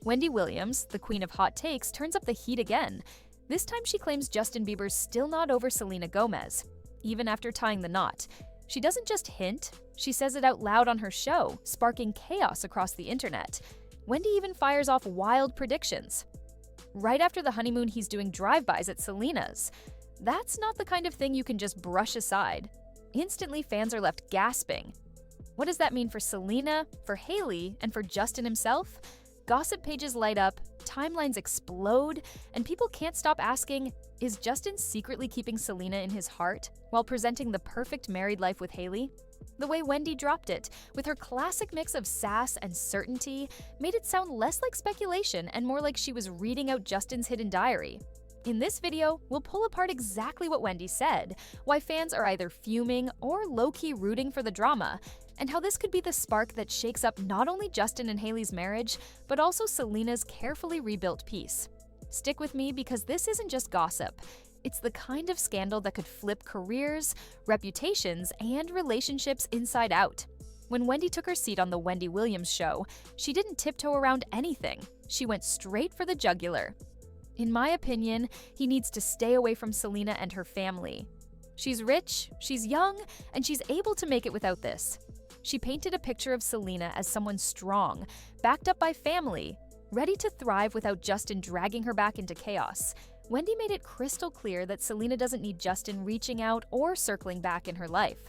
Wendy Williams, the queen of hot takes, turns up the heat again. This time she claims Justin Bieber's still not over Selena Gomez, even after tying the knot. She doesn't just hint, she says it out loud on her show, sparking chaos across the internet. Wendy even fires off wild predictions. Right after the honeymoon, he's doing drive-bys at Selena's. That's not the kind of thing you can just brush aside. Instantly, fans are left gasping. What does that mean for Selena, for Hailey, and for Justin himself? Gossip pages light up, timelines explode, and people can't stop asking, is Justin secretly keeping Selena in his heart while presenting the perfect married life with Hailey? The way Wendy dropped it, with her classic mix of sass and certainty, made it sound less like speculation and more like she was reading out Justin's hidden diary. In this video, we'll pull apart exactly what Wendy said, why fans are either fuming or low-key rooting for the drama, and how this could be the spark that shakes up not only Justin and Hailey's marriage, but also Selena's carefully rebuilt peace. Stick with me because this isn't just gossip. It's the kind of scandal that could flip careers, reputations, and relationships inside out. When Wendy took her seat on the Wendy Williams show, she didn't tiptoe around anything. She went straight for the jugular. In my opinion, he needs to stay away from Selena and her family. She's rich, she's young, and she's able to make it without this. She painted a picture of Selena as someone strong, backed up by family, ready to thrive without Justin dragging her back into chaos. Wendy made it crystal clear that Selena doesn't need Justin reaching out or circling back in her life.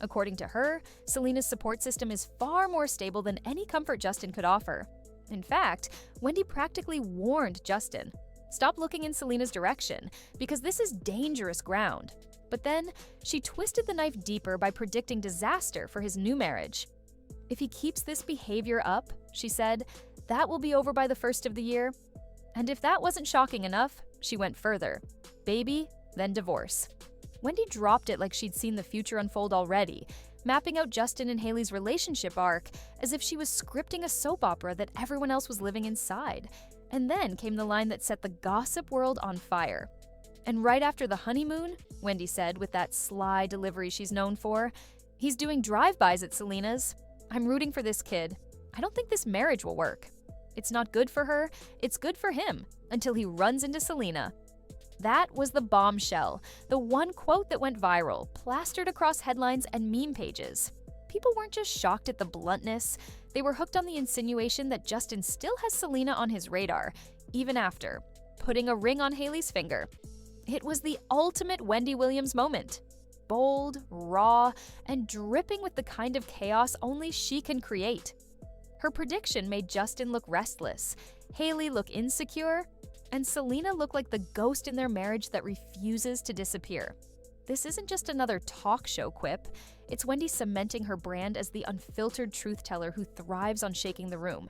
According to her, Selena's support system is far more stable than any comfort Justin could offer. In fact, Wendy practically warned Justin, stop looking in Selena's direction, because this is dangerous ground. But then, she twisted the knife deeper by predicting disaster for his new marriage. If he keeps this behavior up, she said, that will be over by the first of the year. And if that wasn't shocking enough, she went further. Baby, then divorce. Wendy dropped it like she'd seen the future unfold already, mapping out Justin and Hailey's relationship arc as if she was scripting a soap opera that everyone else was living inside. And then came the line that set the gossip world on fire. And right after the honeymoon, Wendy said with that sly delivery she's known for, he's doing drive-bys at Selena's. I'm rooting for this kid. I don't think this marriage will work. It's not good for her, it's good for him, until he runs into Selena. That was the bombshell, the one quote that went viral, plastered across headlines and meme pages. People weren't just shocked at the bluntness, they were hooked on the insinuation that Justin still has Selena on his radar, even after putting a ring on Hailey's finger. It was the ultimate Wendy Williams moment. Bold, raw, and dripping with the kind of chaos only she can create. Her prediction made Justin look restless, Hailey look insecure, and Selena look like the ghost in their marriage that refuses to disappear. This isn't just another talk show quip, it's Wendy cementing her brand as the unfiltered truth teller who thrives on shaking the room.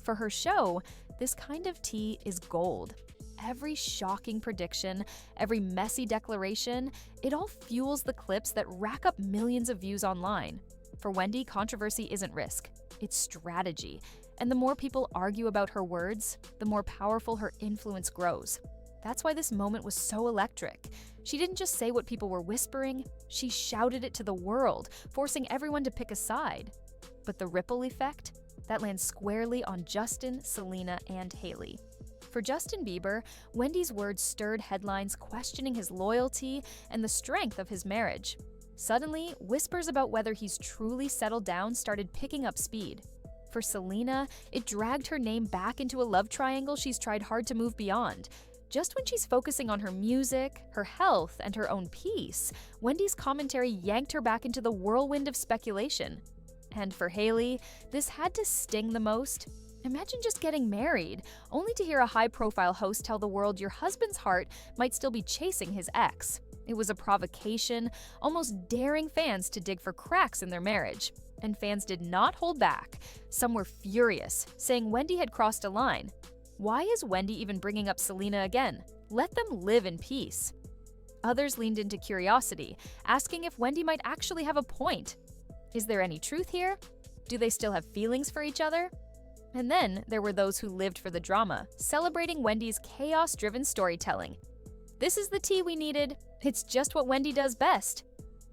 For her show, this kind of tea is gold. Every shocking prediction, every messy declaration, it all fuels the clips that rack up millions of views online. For Wendy, controversy isn't risk, it's strategy. And the more people argue about her words, the more powerful her influence grows. That's why this moment was so electric. She didn't just say what people were whispering, she shouted it to the world, forcing everyone to pick a side. But the ripple effect? That lands squarely on Justin, Selena, and Hailey. For Justin Bieber, Wendy's words stirred headlines questioning his loyalty and the strength of his marriage. Suddenly, whispers about whether he's truly settled down started picking up speed. For Selena, it dragged her name back into a love triangle she's tried hard to move beyond. Just when she's focusing on her music, her health, and her own peace, Wendy's commentary yanked her back into the whirlwind of speculation. And for Hailey, this had to sting the most. Imagine just getting married, only to hear a high-profile host tell the world your husband's heart might still be chasing his ex. It was a provocation, almost daring fans to dig for cracks in their marriage. And fans did not hold back. Some were furious, saying Wendy had crossed a line. Why is Wendy even bringing up Selena again? Let them live in peace. Others leaned into curiosity, asking if Wendy might actually have a point. Is there any truth here? Do they still have feelings for each other? And then there were those who lived for the drama, celebrating Wendy's chaos-driven storytelling. This is the tea we needed. It's just what Wendy does best.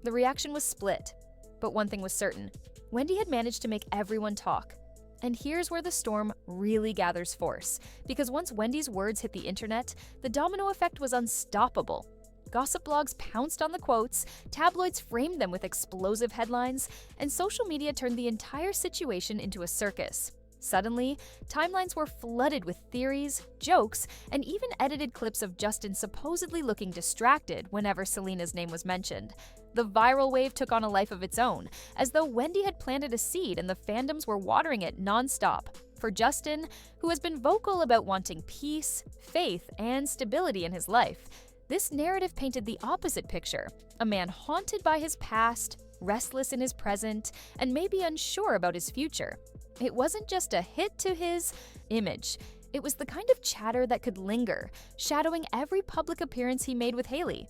The reaction was split. But one thing was certain. Wendy had managed to make everyone talk. And here's where the storm really gathers force, because once Wendy's words hit the internet, the domino effect was unstoppable. Gossip blogs pounced on the quotes, tabloids framed them with explosive headlines, and social media turned the entire situation into a circus. Suddenly, timelines were flooded with theories, jokes, and even edited clips of Justin supposedly looking distracted whenever Selena's name was mentioned. The viral wave took on a life of its own, as though Wendy had planted a seed and the fandoms were watering it nonstop. For Justin, who has been vocal about wanting peace, faith, and stability in his life, this narrative painted the opposite picture: a man haunted by his past, restless in his present, and maybe unsure about his future. It wasn't just a hit to his image. It was the kind of chatter that could linger, shadowing every public appearance he made with Hailey.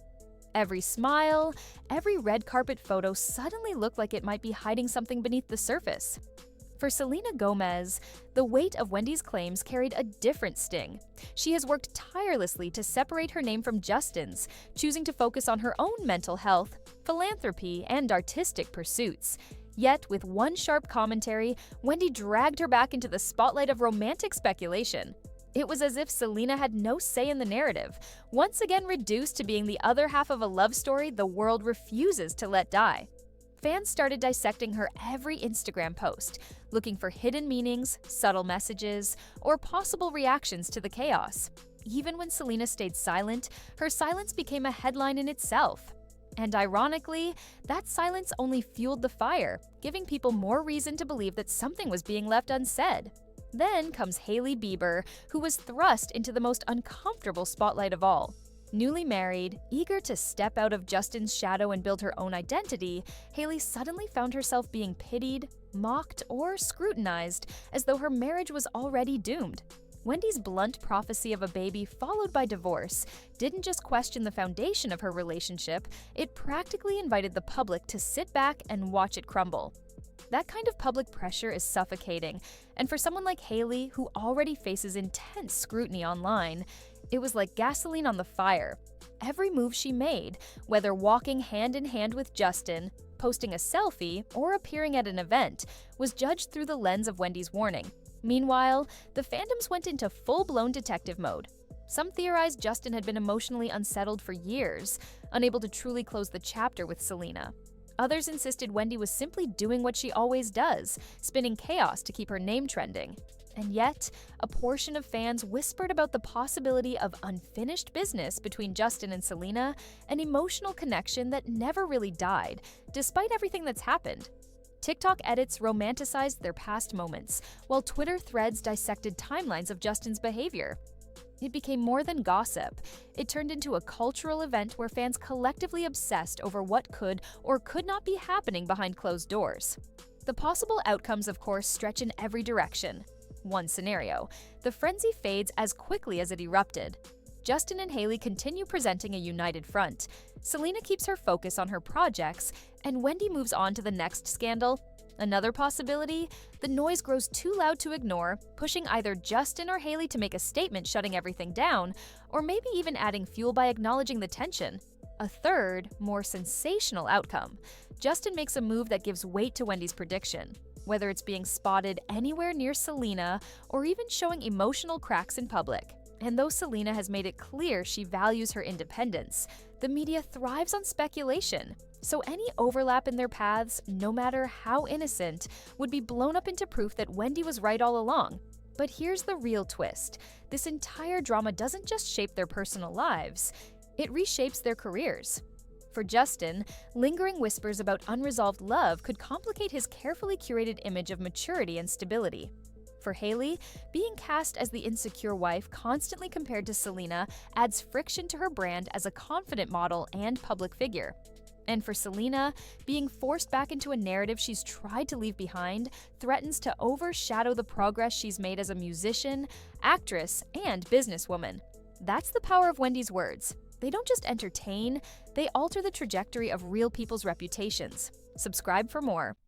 Every smile, every red carpet photo suddenly looked like it might be hiding something beneath the surface. For Selena Gomez, the weight of Wendy's claims carried a different sting. She has worked tirelessly to separate her name from Justin's, choosing to focus on her own mental health, philanthropy, and artistic pursuits. Yet, with one sharp commentary, Wendy dragged her back into the spotlight of romantic speculation. It was as if Selena had no say in the narrative, once again reduced to being the other half of a love story the world refuses to let die. Fans started dissecting her every Instagram post, looking for hidden meanings, subtle messages, or possible reactions to the chaos. Even when Selena stayed silent, her silence became a headline in itself. And ironically, that silence only fueled the fire, giving people more reason to believe that something was being left unsaid. Then comes Hailey Bieber, who was thrust into the most uncomfortable spotlight of all. Newly married, eager to step out of Justin's shadow and build her own identity, Hailey suddenly found herself being pitied, mocked, or scrutinized as though her marriage was already doomed. Wendy's blunt prophecy of a baby followed by divorce didn't just question the foundation of her relationship, it practically invited the public to sit back and watch it crumble. That kind of public pressure is suffocating, and for someone like Hailey, who already faces intense scrutiny online, it was like gasoline on the fire. Every move she made, whether walking hand in hand with Justin, posting a selfie, or appearing at an event, was judged through the lens of Wendy's warning. Meanwhile, the fandoms went into full-blown detective mode. Some theorized Justin had been emotionally unsettled for years, unable to truly close the chapter with Selena. Others insisted Wendy was simply doing what she always does, spinning chaos to keep her name trending. And yet, a portion of fans whispered about the possibility of unfinished business between Justin and Selena, an emotional connection that never really died, despite everything that's happened. TikTok edits romanticized their past moments, while Twitter threads dissected timelines of Justin's behavior. It became more than gossip. It turned into a cultural event where fans collectively obsessed over what could or could not be happening behind closed doors. The possible outcomes, of course, stretch in every direction. One scenario: the frenzy fades as quickly as it erupted. Justin and Hailey continue presenting a united front. Selena keeps her focus on her projects, and Wendy moves on to the next scandal. Another possibility: the noise grows too loud to ignore, pushing either Justin or Hailey to make a statement shutting everything down, or maybe even adding fuel by acknowledging the tension. A third, more sensational outcome: Justin makes a move that gives weight to Wendy's prediction. Whether it's being spotted anywhere near Selena or even showing emotional cracks in public. And though Selena has made it clear she values her independence, the media thrives on speculation. So any overlap in their paths, no matter how innocent, would be blown up into proof that Wendy was right all along. But here's the real twist: this entire drama doesn't just shape their personal lives, it reshapes their careers. For Justin, lingering whispers about unresolved love could complicate his carefully curated image of maturity and stability. For Hailey, being cast as the insecure wife constantly compared to Selena adds friction to her brand as a confident model and public figure. And for Selena, being forced back into a narrative she's tried to leave behind threatens to overshadow the progress she's made as a musician, actress, and businesswoman. That's the power of Wendy's words. They don't just entertain, they alter the trajectory of real people's reputations. Subscribe for more.